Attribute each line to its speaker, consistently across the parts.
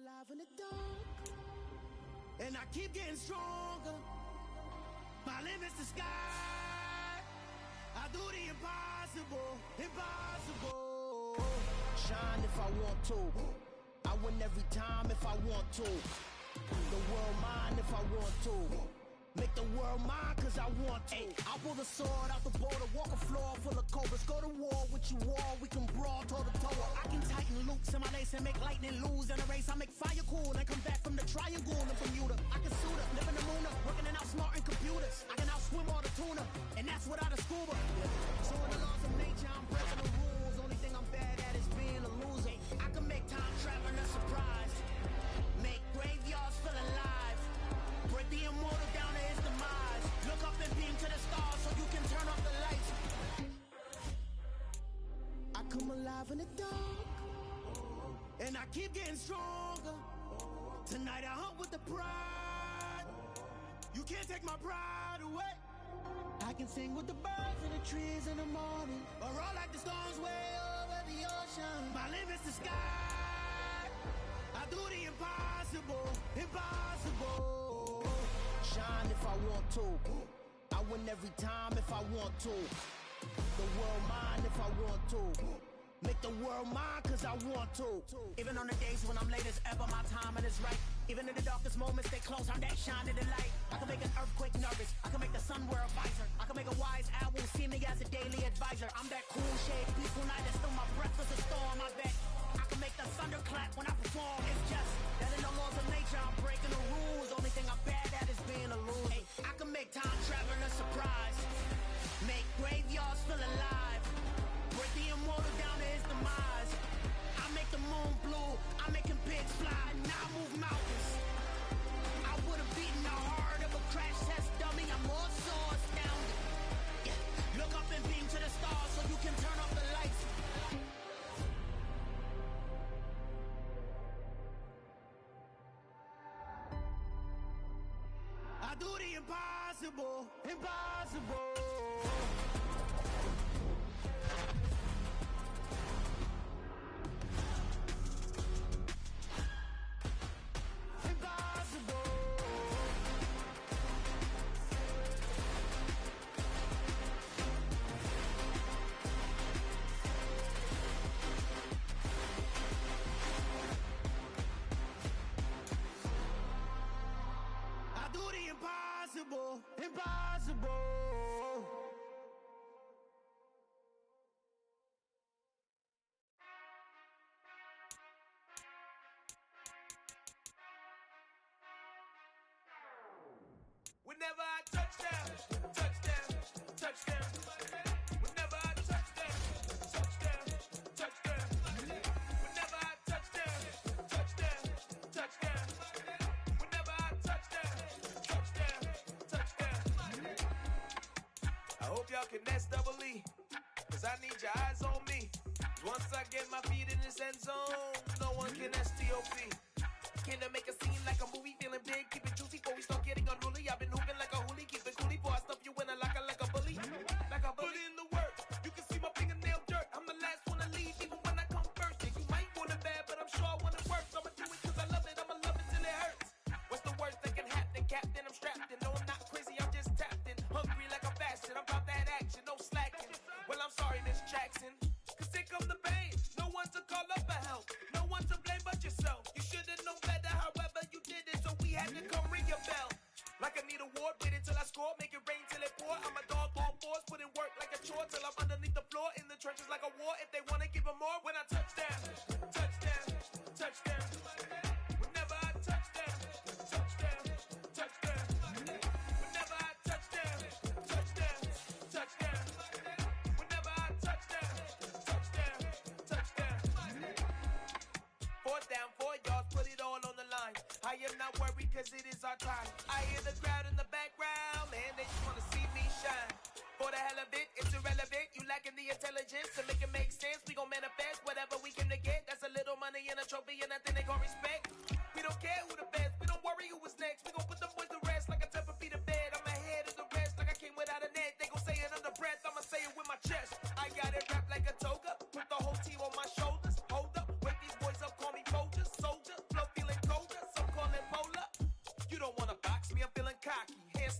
Speaker 1: alive in the dark, and I keep getting stronger. My limit's the sky. I do the impossible, impossible. Shine if I want to. I win every time if I want to. The world mine if I want to. Make the world mine cause I want to. I pull the sword out the border, walk a floor full of cobras. Go to war with you all, we can brawl toe to toe. I can tighten loops in my lace and make lightning lose in a race. I make fire cool and come back from the triangle in Bermuda. I can suit up, live in the moon up, working and outsmarting computers. I can outswim all the tuna, and that's without a scuba. So in the laws of nature, I'm breaking the rules. Only thing I'm bad at is being a loser. I can make time traveling a surprise, make graveyards feel alive, break the immortal down to his demise. Look up and beam to the stars so you can turn off the lights. I come alive in the dark, and I keep getting stronger. Tonight I hunt with the pride. You can't take my pride away. I can sing with the birds and the trees in the morning, or roll like the storms way over the ocean. My limit's the sky. I do the impossible, impossible. Shine if I want to. I win every time if I want to. The world mine if I want to. Make the world mine cause I want to. Even on the days when I'm late as ever, my timing is right. Even in the darkest moments, they close, I'm that shining the light. I can make an earthquake nervous, I can make the sun wear a visor. I can make a wise owl see me as a daily advisor. I'm that cool shade, peaceful night, that's still my breath is a storm, I bet. I can make the thunder clap when I perform. It's just that in the laws of nature, I'm breaking the rules. Only thing I'm bad at is being a loser. I can make time traveling a surprise, make graveyards feel alive, break the immortal down to his demise. I make the moon blue, I'm making pigs fly, now I move mountains. I would've beaten the heart of a crash test dummy. I'm more so astounded. Yeah. Look up and beam to the stars so you can turn off the lights. I do the impossible, impossible. Impossible, impossible.
Speaker 2: Whenever I touchdown, touchdown, touchdown. Whenever I touchdown, touchdown, touchdown. Whenever I touchdown, touchdown, touchdown. Whenever I touchdown, touchdown, touchdown. I hope y'all can nest double E, cause I need your eyes on me. Once I get my feet in this end zone, no one can STOP. Can I make a scene like a movie, feeling big, keep it juicy before we start getting unruly. I've been hooping like a hoolie, keep it coolie before I stuff you in a locker like a bully. Like a bully. Put in the work, you can see my fingernail dirt. I'm the last one to leave, even when I come first. Yeah, you might want it bad, but I'm sure I want it worse. I'ma do it cause I love it, I'ma love it till it hurts. What's the worst that can happen, Captain? I'm strapped in, no I'm not crazy, I'm just tapped in. Hungry like I'm fasting, I'm about that action, no slacking. Well I'm sorry Miss Jackson, cause here come the pain. No one to call up for help, no one to blame but yourself. You should've known better, however you did it, so we had to come ring your bell. Like I need a ward, wait until I score, make it rain till it pour. I'm a dog on force, put in work like a chore till I'm underneath the floor, in the trenches like a war. If they wanna give them more, when I touchdown, touchdown, touchdown. Whenever I touchdown, touchdown, touchdown. Whenever I touchdown, touchdown, touchdown. Whenever I touchdown, touchdown, touchdown. 4th down, 4 yards, put it all on the line. I am not worried cause it is our time. I hear the crowd in the background, man, they just wanna see me shine. For the hell of it, it's irrelevant. You lacking the intelligence to make it make sense. We gon' manifest whatever we came to get. That's a little money and a trophy and nothing they gon' respect. We don't care who the best, we don't worry who was next. We gon' put them boys to rest like a 10 feet of bed. I'm ahead of the rest like I came without a net. They gon' say it under breath, I'ma say it with my chest. I got it wrapped like a toga, put the whole team on my shoulders. Hold up, wake these boys up, call me Folger, soldier. Flow feeling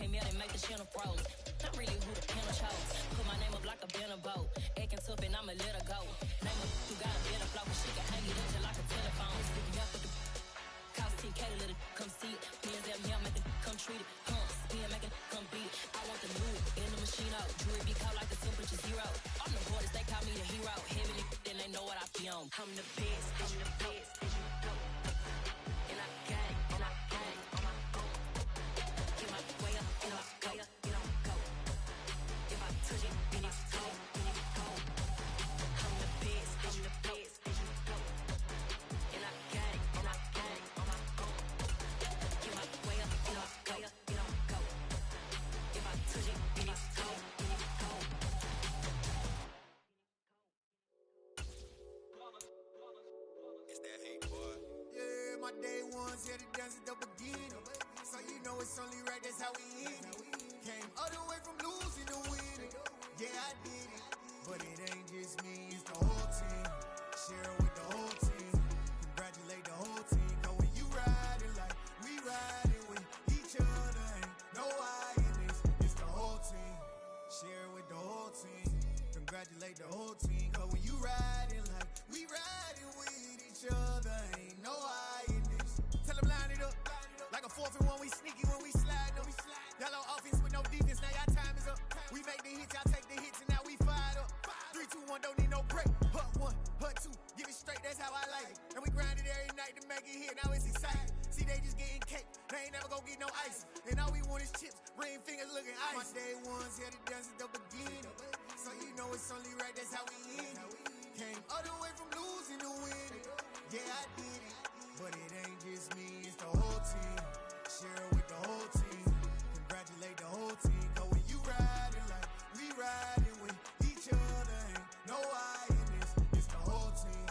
Speaker 3: Came out and make the channel froze. Not really who the panel chose. Put my name up like a banner boat. Acting tough and I'ma let her go. Name her who got a better flow. She can hang it up just like a telephone. Sticking up with the cost 10K to let it come see it. Pins that me, make it come treat it. Pumps, spin, make it come beat it. I want the new in the machine out. Jewelry be caught like the temperature zero. I'm the hardest, they call me the hero. Heavy then they know what I be on. I'm the best, I'm the best. And I got it, and I got it on my own. Get my way up, and I go, get on go. If I touch it, then it's cold, then it's cold. I'm the best, I'm the best. And I got it, and I got it on my own. Get my way up, and I go, get on go. If I touch it, then it's cold, then it's cold.
Speaker 4: It's that hate, boy.
Speaker 1: Yeah, my day ones here to dance at the beginning. So you know it's only right, that's how we end it. Came all the way from losing to winning. Yeah, I did it. But it ain't just me, it's the whole team. Share it with the whole team. Congratulate the whole team. Cause when you riding like we riding with each other, ain't no I in this. It's the whole team. Share it with the whole team. Congratulate the whole team. Cause when you riding like we riding with each other, ain't no I in this. Tell them line it up. Like a 4th and 1, we sneaky when we slide up. Yellow offense with no defense, now y'all time is up. We make the hits, y'all take the hits, and now we fired up. 3, 2, 1, don't need no break. Hut 1, hut 2, give it straight, that's how I like it. And we grind it every night to make it hit, now it's exciting. See, they just getting cake, they ain't never gonna get no ice. And all we want is chips, ring fingers looking ice. My day ones here to dance at the beginning. So you know it's only right, that's how we end it. Came all the way from losing to winning. Yeah, I did it. But it ain't just me, it's the whole team. Share it with the whole team. Congratulate the whole team. Cause when you riding like we riding with each other, ain't no I in this. It's the whole team.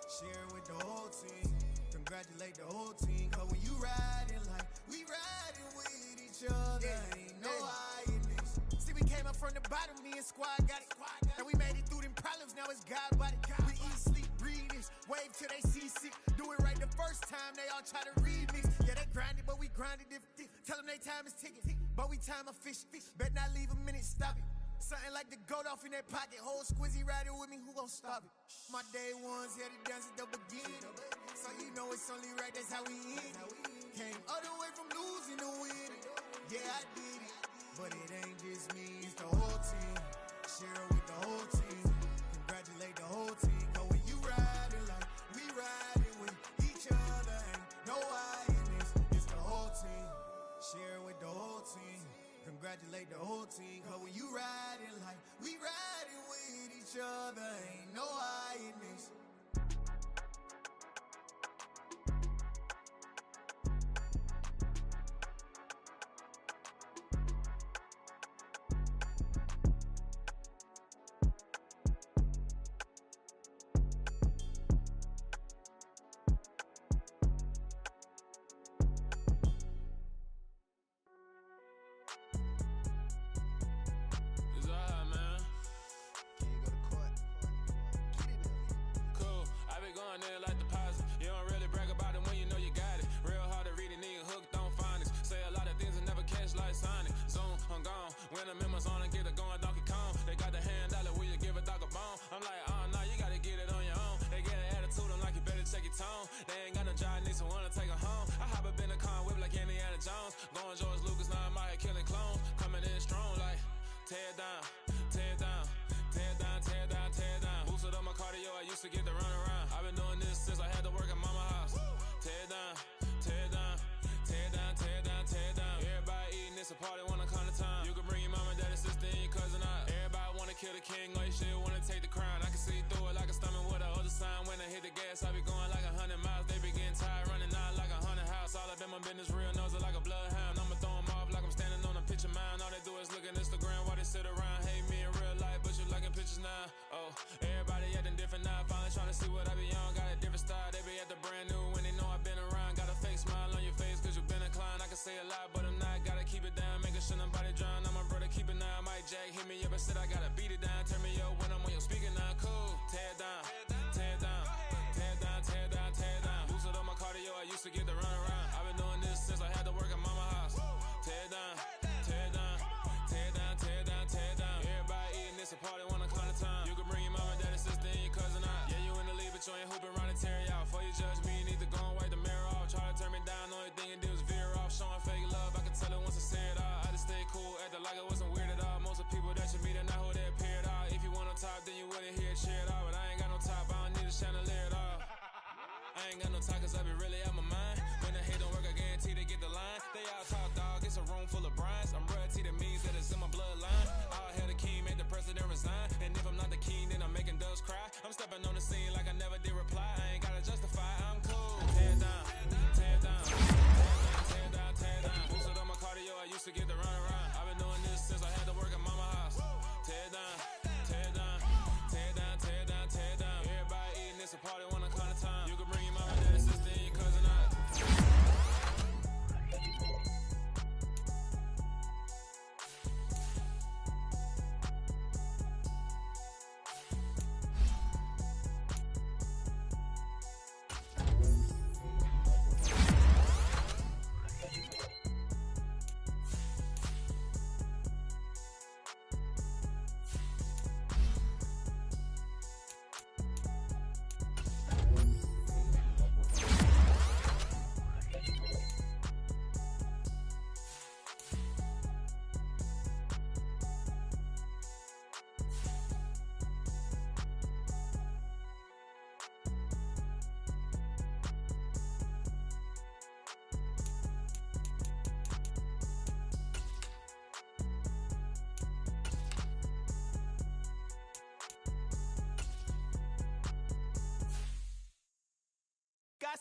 Speaker 1: Share it with the whole team. Congratulate the whole team. Cause when you riding like we riding with each other, ain't no I in this. See, we came up from the bottom, me and squad got it. And we made it through them problems, now it's God body. We eat, sleep, breathe this. Wave till they see sick. Do it right the first time, they all try to remix. Yeah, they grinded, but we grinded different. Tell them they time is ticking, but we time a fish. Bet not leave a minute, stop it. Something like the goat off in that pocket. Whole squizzy riding with me, who gon' stop it? My day ones here to dance at the beginning. So you know it's only right, that's how we end it. Came all the way from losing to winning. Yeah, I did it. But it ain't just me, it's the whole team. Share it with the whole team. Congratulate the whole team. Cause when you riding like we riding with each other, ain't no I in this. It's the whole team. Share it with the whole team. Congratulate the whole team. Cause when you riding like we riding with each other, ain't no I in this.
Speaker 2: It's alright, man.
Speaker 1: Can you go to court? Get it up.
Speaker 2: Cool. I been going there like deposit. You don't really brag about it when you know you got it. Real hard to read it, nigga hooked on phonics. Say a lot of things and never catch like Sonic. Zoom, I'm gone. When the memos on and get it going, Donkey Kong. They got the hand dollar, will you give a dog a bone? I'm like, oh no, you gotta get it on your own. They get an attitude, I'm like, you better check your tone. They ain't got no job, need someone to take her home. I hop up in a car, whip like Indiana Jones. Going George Lucas, now I'm out here killing clones. Coming in strong like, tear down, tear down, tear down, tear down, tear down. Boosted up my cardio, I used to get to run around. I've been doing this since I had to work at mama house. Tear down, tear down, tear down, tear down, tear down. Everybody eating, it's a party, wanna come to time. You can bring your mama, daddy, sister, and your cousin out. Everybody wanna kill the king, like shit, wanna take the crown. I can see through it like a stomach with a other sign. When I hit the gas, I be going like 100 miles. They be getting tired, running out like 100 house. All up in my business, real nose like a bloodhound. I'ma throw 'em off like I'm standing on a picture mound. All they do is look at Instagram while they sit around. Hate me in real life, but you liking pictures now. Oh, everybody acting different now. Finally trying to see what I be on. Got a different style, they be at the brand new when they know I've been around. Got a fake smile on your face cause you been inclined. I can say a lot, but I'm not. Gotta keep it down, making sure nobody drown. I'm my brother, keep it now. Mike Jack hit me up and said I gotta beat it down. Turn me up when I'm on your speaker now. Cool, tear down, tear down, tear down, tear down, tear down. Boosted up my cardio, I used to get to run around. I've been doing this since I had to work at mama house. Tear down, tear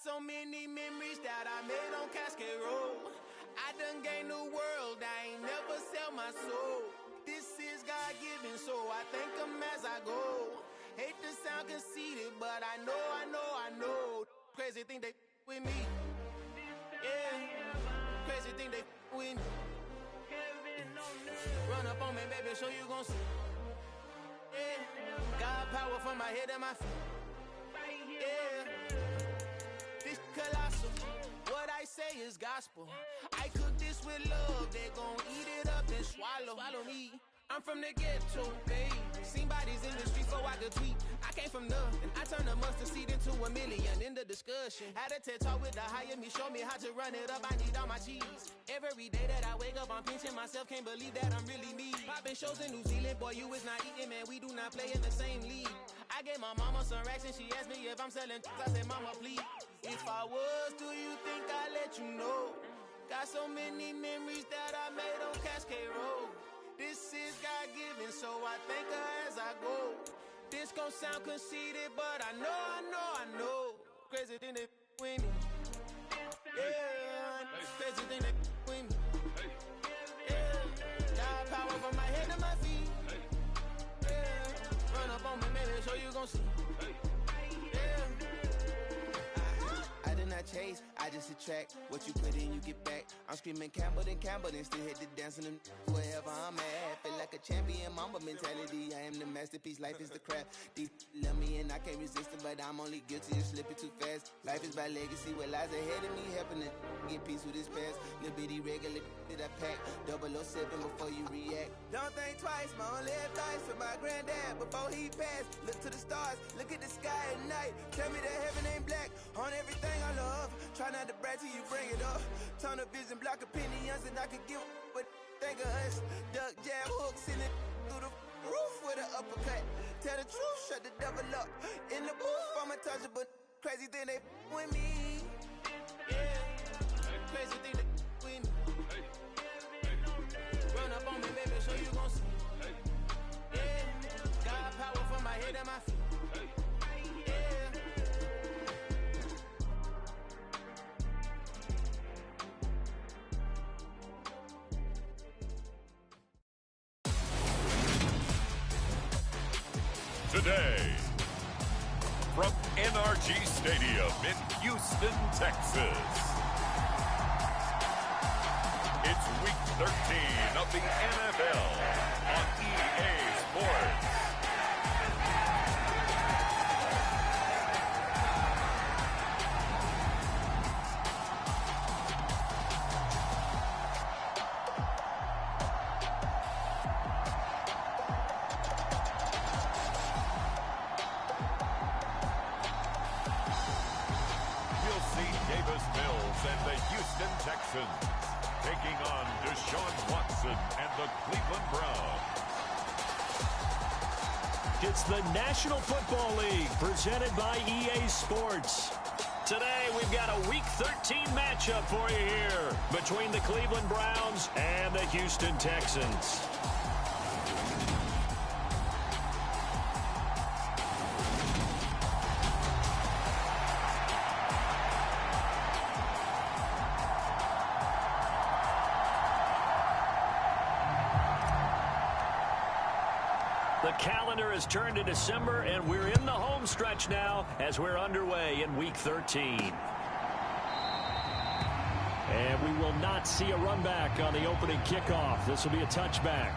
Speaker 1: so many memories that I made on Cascade Road. I done gained the world, I ain't never sell my soul. This is God-given, so I thank him as I go. Hate to sound conceited, but I know. Crazy think they with me. Yeah, crazy think they with me. Run up on me, baby, so you gon' see. Yeah, God power from my head and my feet. Yeah, this colossal. What I say is gospel. I cook this with love. They gon' eat it up and swallow me. I'm from the ghetto, babe. Seen bodies in the street so I could tweet. I came from nothing. I turned a mustard seed into $1 million in the discussion. Had a TED talk with the higher me, show me how to run it up. I need all my cheese. Every day that I wake up, I'm pinching myself. Can't believe that I'm really me. Popping shows in New Zealand, boy, you is not eating, man. We do not play in the same league. I gave my mama some racks and she asked me if I'm selling. I said, mama, please. If I was, do you think I'd let you know? Got so many memories that I made on Cascade Road. This is God-given, so I thank her as I go. This gon' sound conceited, but I know. Crazy thing they with me. Yeah, crazy thing they with me. Yeah, God power from my head to my feet. Yeah, run up on me, baby, so you gon' see. I did not chase, I just attract. What you put in, you get back. I'm screaming Campbell, then still hit the dance and wherever I'm at. Feel like a champion, mamba mentality. I am the masterpiece, life is the craft. Deep love me and I can't resist it, but I'm only guilty of slipping too fast. Life is by legacy, what lies ahead of me, helping to get peace with this past. Little bitty regular that I pack, 007 before you react. Don't think twice, my only advice for my granddad before he passed. Look to the stars, look at the sky at night. Tell me that heaven ain't black on everything I love. Try not to brag till you bring it up. Tunnel vision, block opinions, and I could give what think of us. Duck, jab, hooks in it through the roof with an uppercut. Tell the truth, shut the devil up. In the booth, I'm untouchable. Crazy thing they with me. Yeah, crazy thing they with me. Run up on me, baby, so you gon' see. Yeah, God power from my head and my feet.
Speaker 5: Today, from NRG Stadium in Houston, Texas, it's Week 13 of the NFL on EA Sports. Taking on Deshaun Watson and the Cleveland Browns.
Speaker 6: It's the National Football League presented by EA Sports. Today we've got a Week 13 matchup for you here between the Cleveland Browns and the Houston Texans. The calendar has turned to December, and we're in the home stretch now as we're underway in Week 13. And we will not see a run back on the opening kickoff. This will be a touchback.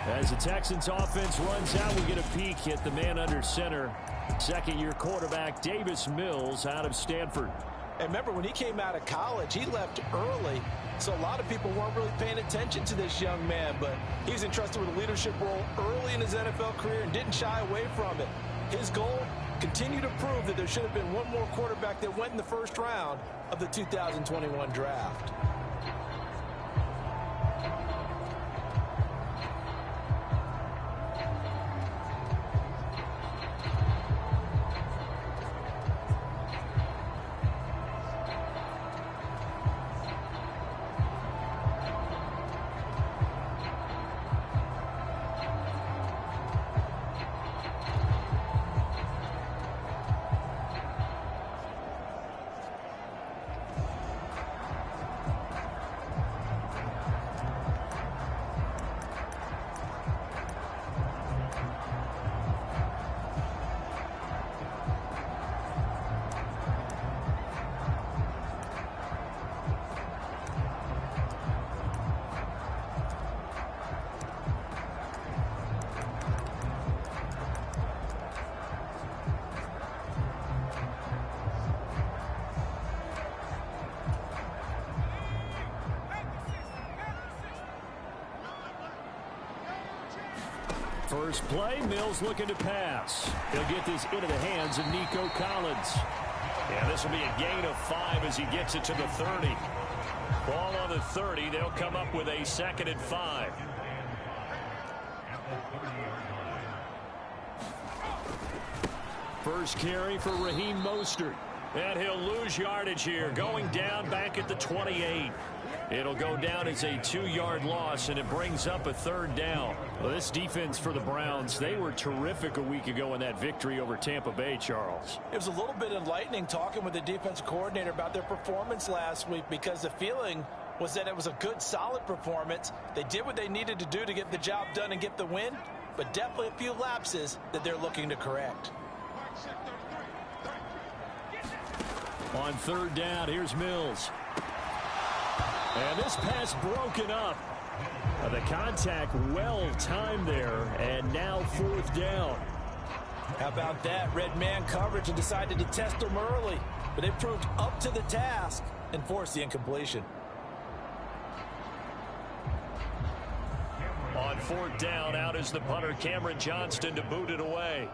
Speaker 6: As the Texans offense runs out, we get a peek at the man under center. Second-year quarterback Davis Mills out of Stanford.
Speaker 7: And remember, when he came out of college, he left early. So a lot of people weren't really paying attention to this young man, but he's entrusted with a leadership role early in his NFL career and didn't shy away from it. His goal, continue to prove that there should have been one more quarterback that went in the first round of the 2021 draft.
Speaker 6: First play, Mills looking to pass. He'll get this into the hands of Nico Collins. Yeah, this will be a gain of 5 as he gets it to the 30. Ball on the 30. They'll come up with a 2nd and 5. First carry for Raheem Mostert. And he'll lose yardage here, going down back at the 28. It'll go down as a 2-yard loss, and it brings up a 3rd down. Well, this defense for the Browns, they were terrific a week ago in that victory over Tampa Bay, Charles.
Speaker 7: It was a little bit enlightening talking with the defensive coordinator about their performance last week, because the feeling was that it was a good, solid performance. They did what they needed to do to get the job done and get the win, but definitely a few lapses that they're looking to correct.
Speaker 6: On 3rd down, here's Mills. And this pass broken up. The contact well timed there, and now 4th down.
Speaker 7: How about that? Red man coverage and decided to test them early, but they proved up to the task and forced the incompletion.
Speaker 6: On 4th down, out is the punter, Cameron Johnston, to boot it away.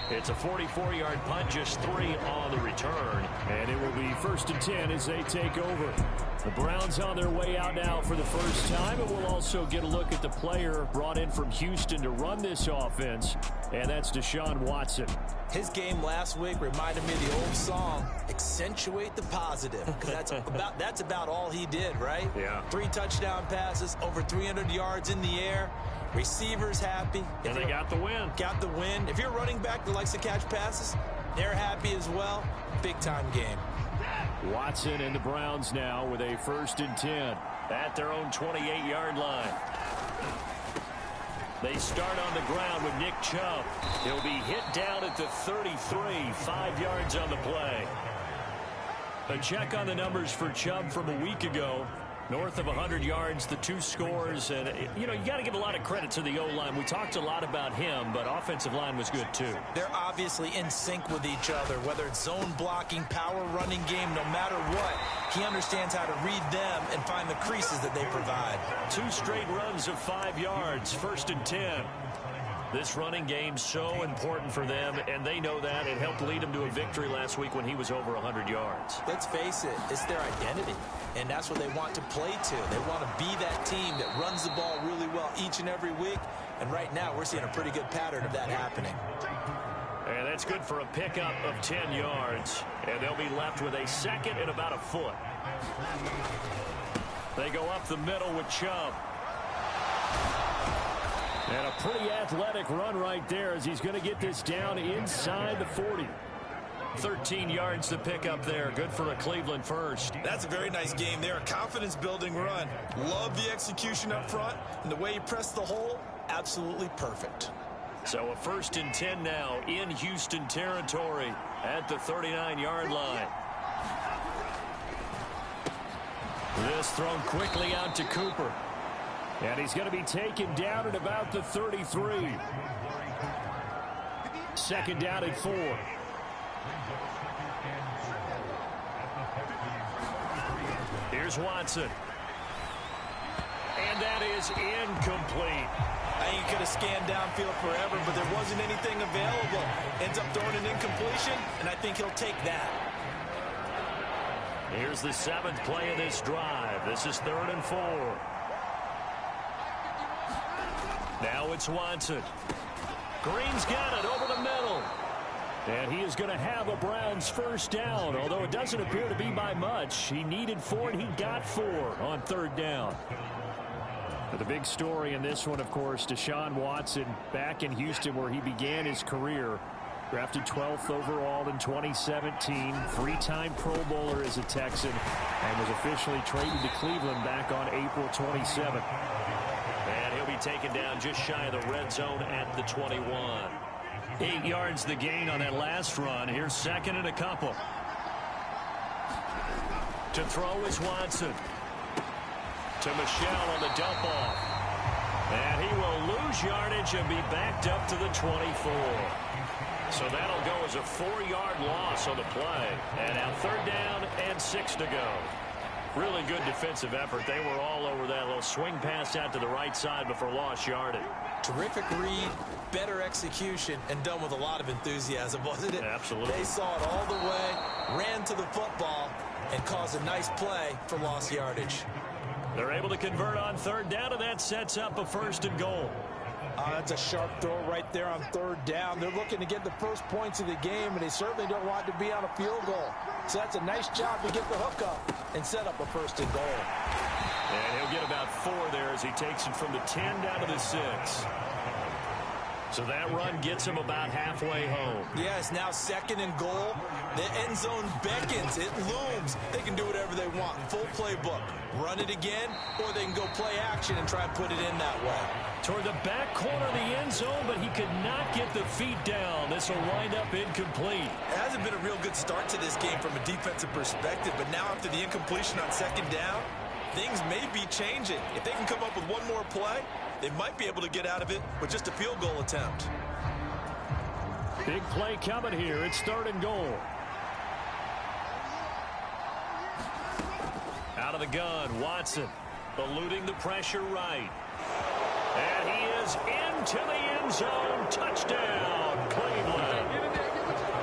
Speaker 6: It's a 44-yard punt, just 3 on the return. And it will be 1st and 10 as they take over. The Browns on their way out now for the first time, and we'll also get a look at the player brought in from Houston to run this offense, and that's Deshaun Watson.
Speaker 7: His game last week reminded me of the old song, Accentuate the Positive, because that's about all he did, right?
Speaker 6: Yeah.
Speaker 7: 3 touchdown passes, over 300 yards in the air. Receivers happy.
Speaker 6: And they got the win.
Speaker 7: Got the win. If you're running back that likes to catch passes, they're happy as well. Big-time game.
Speaker 6: Watson and the Browns now with a 1st and 10 at their own 28-yard line. They start on the ground with Nick Chubb. He'll be hit down at the 33, 5 yards on the play. A check on the numbers for Chubb from a week ago. North of 100 yards, the 2 scores, and, you got to give a lot of credit to the O-line. We talked a lot about him, but offensive line was good, too.
Speaker 7: They're obviously in sync with each other, whether it's zone blocking, power running game, no matter what. He understands how to read them and find the creases that they provide.
Speaker 6: 2 straight runs of 5 yards, 1st and 10. This running game's so important for them, and they know that. It helped lead them to a victory last week when he was over 100 yards.
Speaker 7: Let's face it, it's their identity, and that's what they want to play to. They want to be that team that runs the ball really well each and every week, and right now we're seeing a pretty good pattern of that happening.
Speaker 6: And that's good for a pickup of 10 yards, and they'll be left with a 2nd and about a foot. They go up the middle with Chubb. And a pretty athletic run right there as he's going to get this down inside the 40. 13 yards to pick up there. Good for a Cleveland first.
Speaker 7: That's a very nice game there. A confidence-building run. Love the execution up front. And the way he pressed the hole, absolutely perfect.
Speaker 6: So a 1st and 10 now in Houston territory at the 39-yard line. This thrown quickly out to Cooper. And he's going to be taken down at about the 33. 2nd down at 4. Here's Watson. And that is incomplete.
Speaker 7: I think he could have scanned downfield forever, but there wasn't anything available. Ends up throwing an incompletion, and I think he'll take that.
Speaker 6: Here's the 7th play of this drive. This is 3rd and 4. Now it's Watson. Green's got it over the middle. And he is going to have a Browns 1st down, although it doesn't appear to be by much. He needed 4, and he got 4 on 3rd down. But the big story in this one, of course, Deshaun Watson back in Houston where he began his career. Drafted 12th overall in 2017. 3-time Pro Bowler as a Texan. And was officially traded to Cleveland back on April 27th. And he'll be taken down just shy of the red zone at the 21. 8 yards the gain on that last run. Here's 2nd and a couple. To throw is Watson. To Michel on the dump off. And he will lose yardage and be backed up to the 24. So that'll go as a 4-yard loss on the play. And now 3rd down and 6 to go. Really good defensive effort. They were all over that little swing pass out to the right side before lost yardage.
Speaker 7: Terrific read, better execution, and done with a lot of enthusiasm, wasn't it?
Speaker 6: Absolutely.
Speaker 7: They saw it all the way, ran to the football, and caused a nice play for lost yardage.
Speaker 6: They're able to convert on 3rd down, and that sets up a 1st and goal.
Speaker 7: That's a sharp throw right there on 3rd down. They're looking to get the first points of the game, and they certainly don't want to be on a field goal. So that's a nice job to get the hook up and set up a 1st and goal.
Speaker 6: And he'll get about 4 there as he takes it from the 10 down to the 6. So that run gets him about halfway home.
Speaker 7: Yeah, it's now 2nd and goal. The end zone beckons. It looms. They can do whatever they want. Full playbook. Run it again, or they can go play action and try and put it in that way.
Speaker 6: Toward the back corner of the end zone, but he could not get the feet down. This will wind up incomplete.
Speaker 7: It hasn't been a real good start to this game from a defensive perspective, but now after the incompletion on 2nd down, things may be changing. If they can come up with one more play, they might be able to get out of it with just a field goal attempt.
Speaker 6: Big play coming here. It's 3rd and goal. Out of the gun, Watson eluding the pressure right. And he is into the end zone. Touchdown, Cleveland.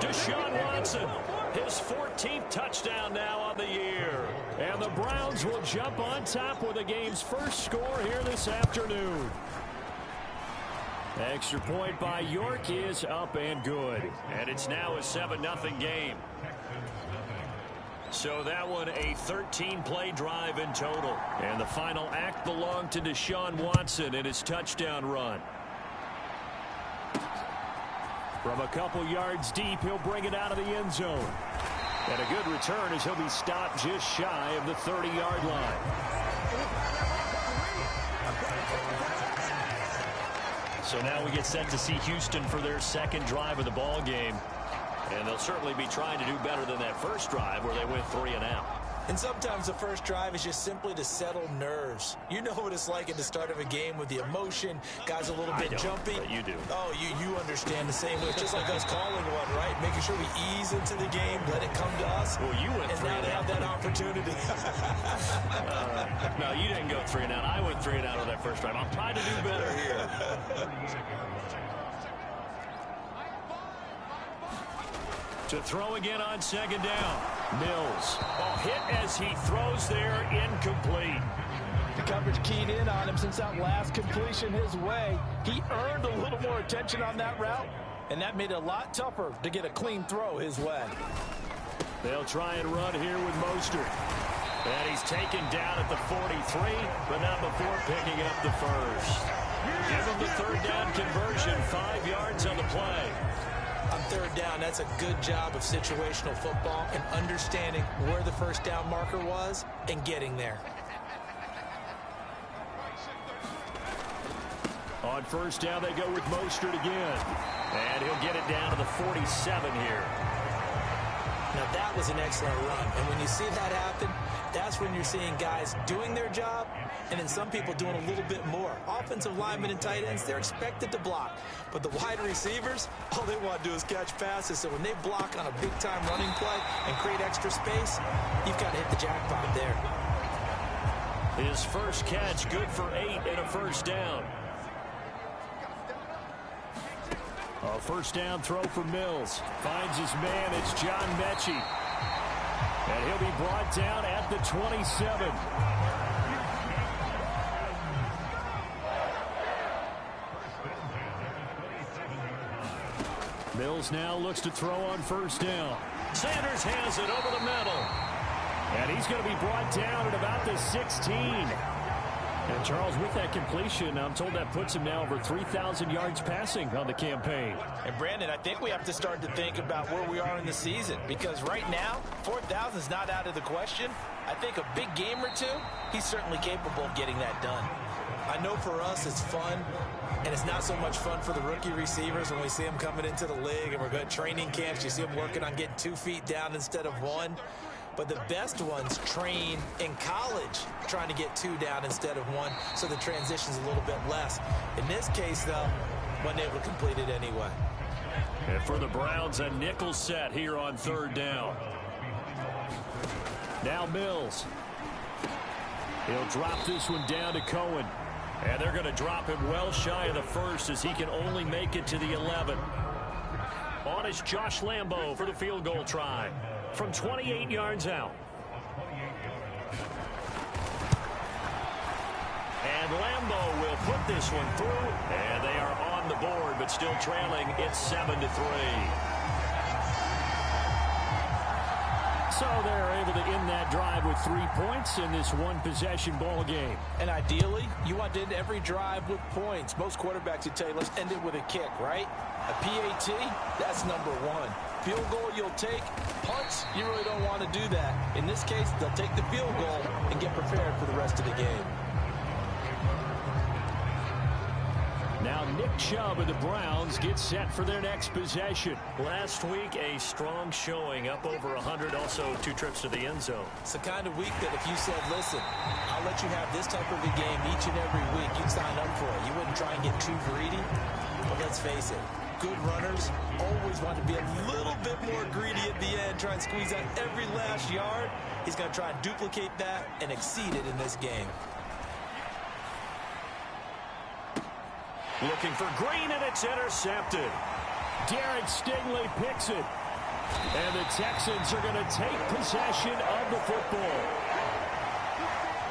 Speaker 6: Deshaun Watson, his 14th touchdown now on the year. And the Browns will jump on top with the game's first score here this afternoon. Extra point by York is up and good. And it's now a 7-0 game. So that one a 13-play drive in total. And the final act belonged to Deshaun Watson in his touchdown run. From a couple yards deep, he'll bring it out of the end zone. And a good return as he'll be stopped just shy of the 30-yard line. So now we get set to see Houston for their 2nd drive of the ball game. And they'll certainly be trying to do better than that first drive where they went 3 and out.
Speaker 7: And sometimes the first drive is just simply to settle nerves. You know what it's like at the start of a game with the emotion, guys a little bit jumpy.
Speaker 6: But you do.
Speaker 7: Oh, you understand the same way. It's just like us calling one, right? Making sure we ease into the game, let it come to us.
Speaker 6: Well, you went 3
Speaker 7: and now
Speaker 6: and
Speaker 7: they
Speaker 6: out.
Speaker 7: have that opportunity.
Speaker 6: No, you didn't go 3 and out. I went 3 and out on that first drive. I'll try to do better here. To throw again on 2nd down. Mills. Hit as he throws there, incomplete.
Speaker 7: The coverage keyed in on him since that last completion his way. He earned a little more attention on that route, and that made it a lot tougher to get a clean throw his way.
Speaker 6: They'll try and run here with Mostert. And he's taken down at the 43, but not before picking up the first. Give him the 3rd down conversion, 5 yards on the play.
Speaker 7: On 3rd down, that's a good job of situational football and understanding where the first down marker was and getting there.
Speaker 6: On 1st down, they go with Mostert again. And he'll get it down to the 47 here.
Speaker 7: Now, that was an excellent run. And when you see that happen, that's when you're seeing guys doing their job and then some people doing a little bit more. Offensive linemen and tight ends, they're expected to block. But the wide receivers, all they want to do is catch passes. So when they block on a big-time running play and create extra space, you've got to hit the jackpot there.
Speaker 6: His first catch, good for 8 and a 1st down. A 1st down throw for Mills. Finds his man. It's John Mechie. And he'll be brought down at the 27. Mills now looks to throw on 1st down. Sanders has it over the middle. And he's going to be brought down at about the 16. And Charles, with that completion, I'm told that puts him now over 3,000 yards passing on the campaign.
Speaker 7: And Brandon, I think we have to start to think about where we are in the season, because right now, 4,000 is not out of the question. I think a big game or two, he's certainly capable of getting that done. I know for us it's fun, and it's not so much fun for the rookie receivers when we see them coming into the league and we're going to training camps. You see them working on getting 2 feet down instead of 1. but the best ones train in college trying to get 2 down instead of 1, so the transition's a little bit less. In this case, though, wasn't able to complete it anyway.
Speaker 6: And for the Browns, a nickel set here on 3rd down. Now Mills. He'll drop this one down to Cohen. And they're going to drop him well shy of the 1st as he can only make it to the 11. On is Josh Lambo for the field goal try from 28 yards out. And Lambo will put this one through, and they are on the board, but still trailing. It's 7-3. So they're able to end that drive with 3 points in this one-possession ball game.
Speaker 7: And ideally, you want to end every drive with points. Most quarterbacks would tell you, let's end it with a kick, right? A PAT, that's number 1. Field goal you'll take. Punts, you really don't want to do that. In this case, they'll take the field goal and get prepared for the rest of the game.
Speaker 6: Now Nick Chubb of the Browns gets set for their next possession. Last week, a strong showing, up over 100, also 2 trips to the end zone.
Speaker 7: It's the kind of week that if you said, listen, I'll let you have this type of a game each and every week, you'd sign up for it. You wouldn't try and get too greedy. But let's face it, good runners always want to be a little bit more greedy at the end, try and squeeze out every last yard. He's going to try and duplicate that and exceed it in this game.
Speaker 6: Looking for Green, and it's intercepted. Derek Stingley picks it. And the Texans are going to take possession of the football.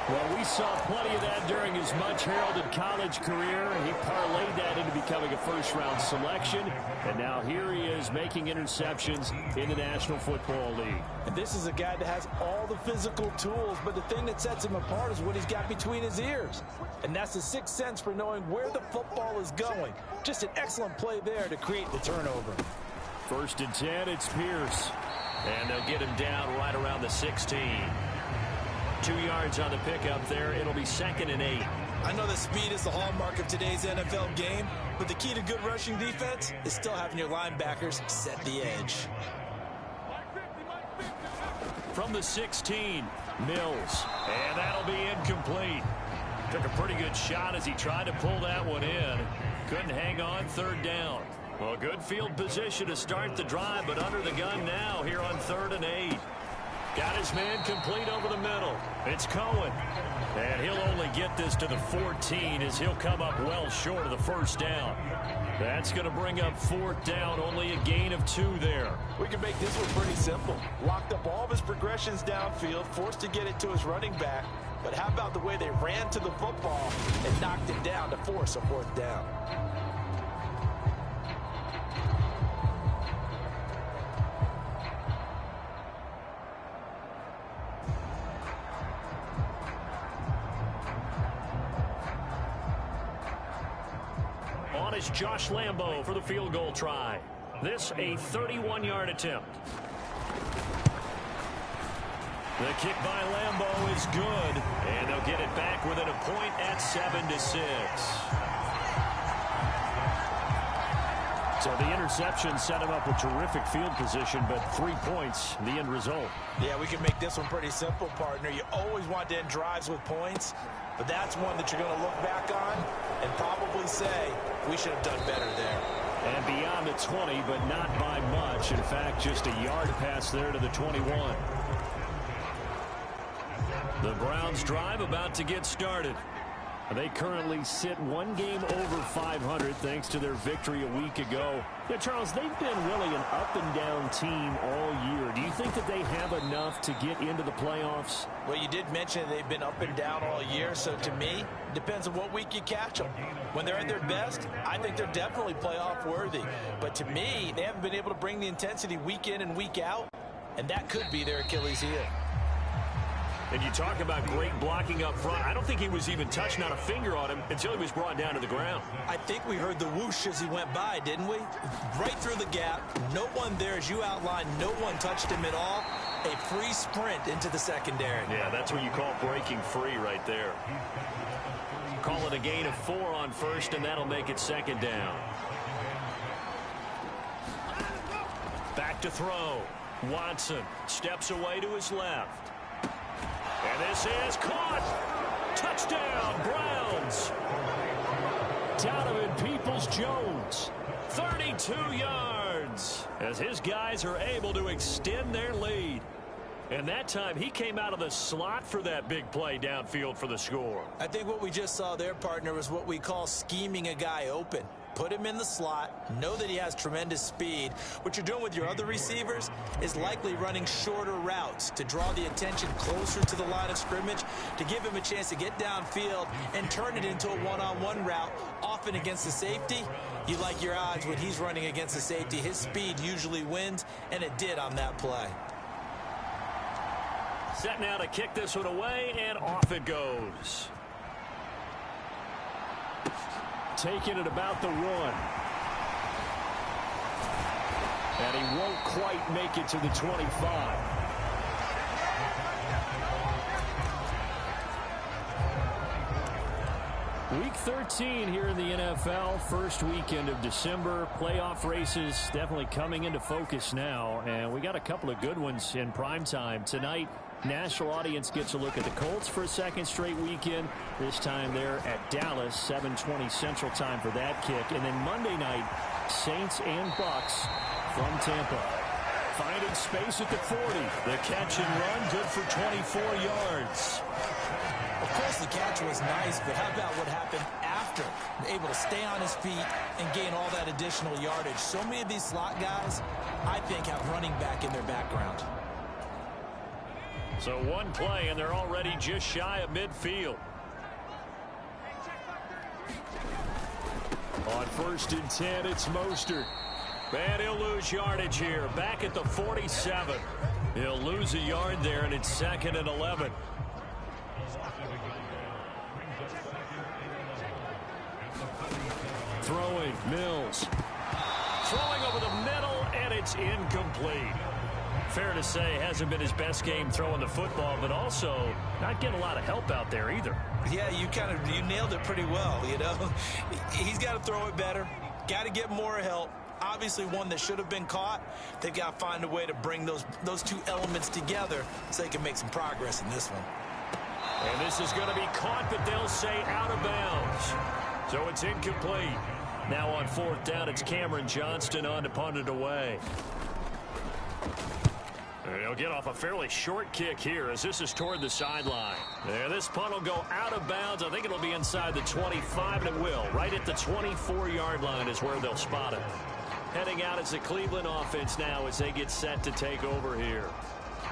Speaker 6: Well, we saw plenty of that during his much-heralded college career. He parlayed that into becoming a first-round selection. And now here he is making interceptions in the National Football League.
Speaker 7: And this is a guy that has all the physical tools, but the thing that sets him apart is what he's got between his ears. And that's the sixth sense for knowing where the football is going. Just an excellent play there to create the turnover.
Speaker 6: 1st and 10, it's Pierce. And they'll get him down right around the 16. 2 yards on the pickup there. It'll be 2nd and 8.
Speaker 7: I know that speed is the hallmark of today's NFL game, but the key to good rushing defense is still having your linebackers set the edge.
Speaker 6: From the 16, Mills. And that'll be incomplete. Took a pretty good shot as he tried to pull that one in. Couldn't hang on, 3rd down. Well, good field position to start the drive, but under the gun now here on 3rd and 8. Got his man complete over the middle. It's Cohen. And he'll only get this to the 14 as he'll come up well short of the 1st down. That's going to bring up 4th down, only a gain of 2 there.
Speaker 7: We can make this one pretty simple. Locked up all of his progressions downfield, forced to get it to his running back. But how about the way they ran to the football and knocked it down to force a 4th down?
Speaker 6: On is Josh Lambo for the field goal try. This a 31-yard attempt. The kick by Lambo is good, and they'll get it back within a point at 7-6. So the interception set him up with terrific field position, but 3 points, the end result.
Speaker 7: Yeah, we can make this one pretty simple, partner. You always want to end drives with points, but that's one that you're going to look back on and probably say, we should have done better there.
Speaker 6: And beyond the 20, but not by much. In fact, just a yard pass there to the 21. The Browns drive about to get started. They currently sit 1 game over 500 thanks to their victory a week ago. Yeah, Charles, they've been really an up-and-down team all year. Do you think that they have enough to get into the playoffs?
Speaker 7: Well, you did mention they've been up and down all year, so to me, it depends on what week you catch them. When they're at their best, I think they're definitely playoff worthy. But to me, they haven't been able to bring the intensity week in and week out, and that could be their Achilles heel.
Speaker 6: And you talk about great blocking up front. I don't think he was even touched, not a finger on him, until he was brought down to the ground.
Speaker 7: I think we heard the whoosh as he went by, didn't we? Right through the gap. No one there, as you outlined, no one touched him at all. A free sprint into the secondary.
Speaker 6: Yeah, that's what you call breaking free right there. Call it a gain of 4 on 1st, and that'll make it 2nd down. Back to throw. Watson steps away to his left. And this is caught. Touchdown, Browns. Donovan Peoples-Jones, 32 yards, as his guys are able to extend their lead. And that time he came out of the slot for that big play downfield for the score.
Speaker 7: I think what we just saw there, partner, was what we call scheming a guy open. Put him in the slot, know that he has tremendous speed. What you're doing with your other receivers is likely running shorter routes to draw the attention closer to the line of scrimmage, to give him a chance to get downfield and turn it into a one-on-one route, often against the safety. You like your odds when he's running against the safety. His speed usually wins, and it did on that play.
Speaker 6: Set now to kick this one away, and off it goes. Taking it about the 1. And he won't quite make it to the 25. Week 13 here in the NFL, first weekend of December. Playoff races definitely coming into focus now, and we got a couple of good ones in prime time tonight. National audience gets a look at the Colts for a second straight weekend. This time they're at Dallas, 7:20 Central Time for that kick. And then Monday night, Saints and Bucks from Tampa. Finding space at the 40. The catch and run, good for 24 yards.
Speaker 7: Of course, the catch was nice, but how about what happened after? Able to stay on his feet and gain all that additional yardage. So many of these slot guys, I think, have running back in their background.
Speaker 6: So one play, and they're already just shy of midfield. On 1st and 10, it's Mostert. And he'll lose yardage here. Back at the 47. He'll lose a yard there, and it's 2nd and 11. Throwing, Mills. Throwing over the middle, and it's incomplete. Fair to say, hasn't been his best game throwing the football, but also not getting a lot of help out there either.
Speaker 7: Yeah, you nailed it pretty well, you know. He's got to throw it better. Got to get more help. Obviously one that should have been caught. They've got to find a way to bring those two elements together so they can make some progress in this one.
Speaker 6: And this is going to be caught, but they'll say out of bounds. So it's incomplete. Now on 4th down, it's Cameron Johnston on to punt it away. And he'll get off a fairly short kick here as this is toward the sideline. And this punt will go out of bounds. I think it'll be inside the 25, and it will. Right at the 24-yard line is where they'll spot it. Heading out is the Cleveland offense now as they get set to take over here.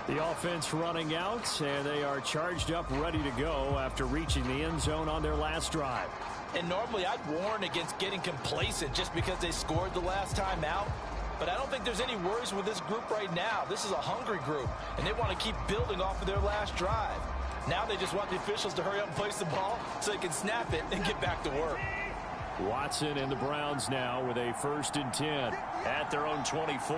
Speaker 6: The offense running out, and they are charged up, ready to go after reaching the end zone on their last drive.
Speaker 7: And normally I'd warn against getting complacent just because they scored the last time out. But I don't think there's any worries with this group right now. This is a hungry group, and they want to keep building off of their last drive. Now they just want the officials to hurry up and place the ball so they can snap it and get back to work.
Speaker 6: Watson and the Browns now with a 1st and 10 at their own 24.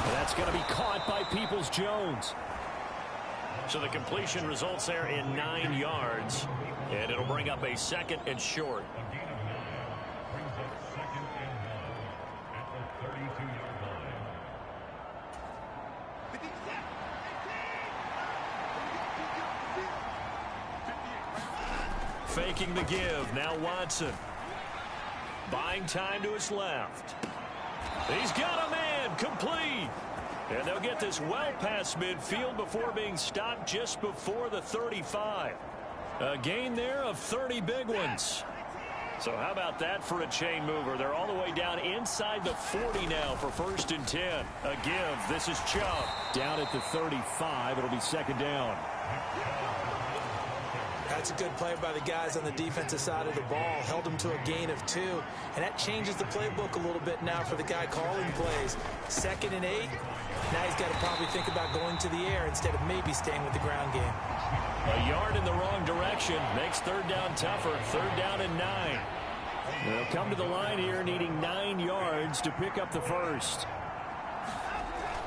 Speaker 6: And that's going to be caught by Peoples-Jones. So the completion results there in 9 yards, and it'll bring up a 2nd and short. Faking the give. Now Watson. Buying time to his left. He's got a man. Complete. And they'll get this well past midfield before being stopped just before the 35. A gain there of 30 big ones. So how about that for a chain mover? They're all the way down inside the 40 now for 1st and 10. A give. This is Chubb. Down at the 35. It'll be 2nd down.
Speaker 7: That's a good play by the guys on the defensive side of the ball. Held them to a gain of 2. And that changes the playbook a little bit now for the guy calling plays. 2nd and 8. Now he's got to probably think about going to the air instead of maybe staying with the ground game.
Speaker 6: A yard in the wrong direction makes 3rd down tougher. 3rd down and 9. They'll come to the line here needing 9 yards to pick up the first.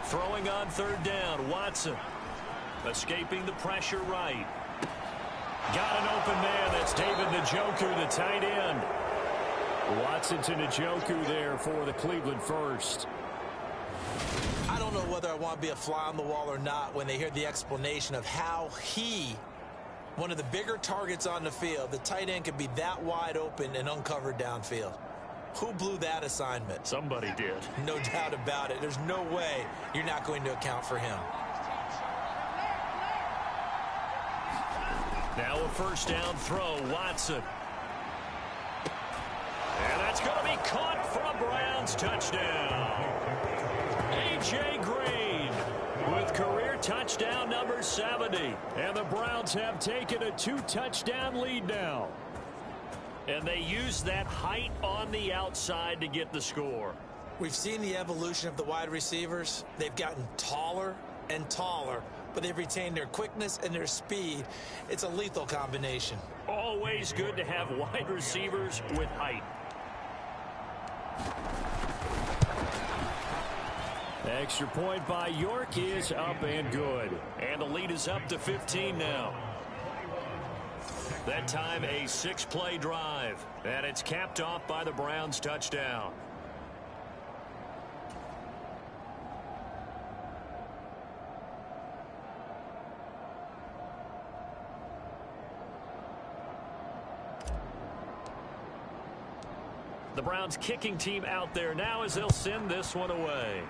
Speaker 6: Throwing on 3rd down, Watson. Escaping the pressure right. Got an open man. That's David Njoku, the tight end. Watson to Njoku there for the Cleveland first.
Speaker 7: I don't know whether I want to be a fly on the wall or not when they hear the explanation of how he, one of the bigger targets on the field, the tight end could be that wide open and uncovered downfield. Who blew that assignment?
Speaker 6: Somebody did.
Speaker 7: No doubt about it. There's no way you're not going to account for him.
Speaker 6: Now a first down throw, Watson. And that's going to be caught for a Browns touchdown. A.J. Green with career touchdown number 70. And the Browns have taken a 2-touchdown lead now. And they use that height on the outside to get the score.
Speaker 7: We've seen the evolution of the wide receivers. They've gotten taller and taller, but they've retained their quickness and their speed. It's a lethal combination.
Speaker 6: Always good to have wide receivers with height. Extra point by York is up and good. And the lead is up to 15 now. That time a 6-play drive. And it's capped off by the Browns touchdown. The Browns kicking team out there now as they'll send this one away.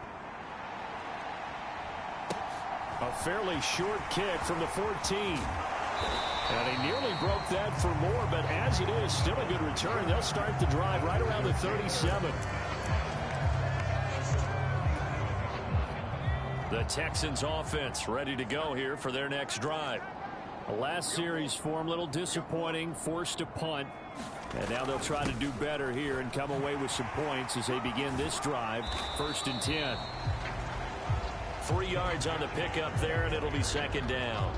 Speaker 6: A fairly short kick from the 14. And he nearly broke that for more, but as it is, still a good return. They'll start the drive right around the 37. The Texans offense ready to go here for their next drive. The last series for them, a little disappointing, forced to punt. And now they'll try to do better here and come away with some points as they begin this drive. 1st and 10. 3 yards on the pickup there, and it'll be 2nd down.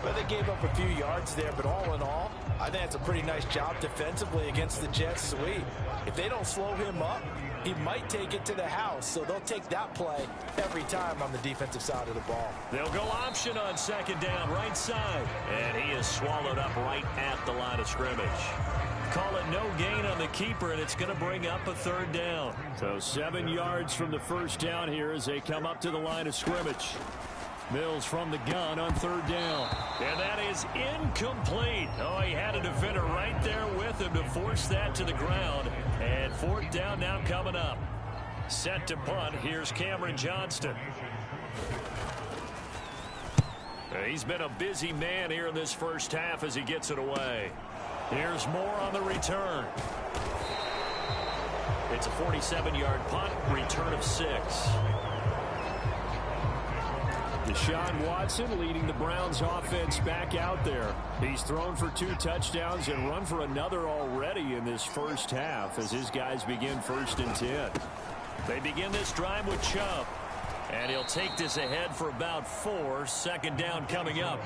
Speaker 7: Well, they gave up a few yards there, but all in all, I think that's a pretty nice job defensively against the Jets sweep. If they don't slow him up, he might take it to the house, so they'll take that play every time on the defensive side of the ball.
Speaker 6: They'll go option on 2nd down, right side. And he is swallowed up right at the line of scrimmage. Call it no gain on the keeper, and it's going to bring up a 3rd down. So 7 yards from the first down here as they come up to the line of scrimmage. Mills from the gun on 3rd down. And that is incomplete. Oh, he had a defender right there with him to force that to the ground. And 4th down now coming up. Set to punt. Here's Cameron Johnston. He's been a busy man here in this first half as he gets it away. Here's Moore on the return. It's a 47-yard punt, return of 6. Deshaun Watson leading the Browns offense back out there. He's thrown for 2 touchdowns and run for another already in this first half as his guys begin 1st and 10. They begin this drive with Chubb. And he'll take this ahead for about 4. 2nd down coming up.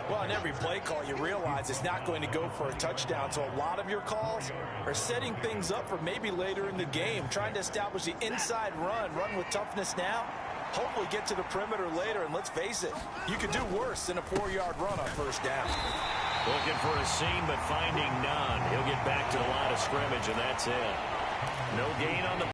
Speaker 7: Well, in every play call, you realize it's not going to go for a touchdown. So a lot of your calls are setting things up for maybe later in the game, trying to establish the inside run with toughness now, hopefully get to the perimeter later. And let's face it, you could do worse than a 4-yard run on 1st down.
Speaker 6: Looking for a seam, but finding none. He'll get back to the line of scrimmage, and that's it. No gain on the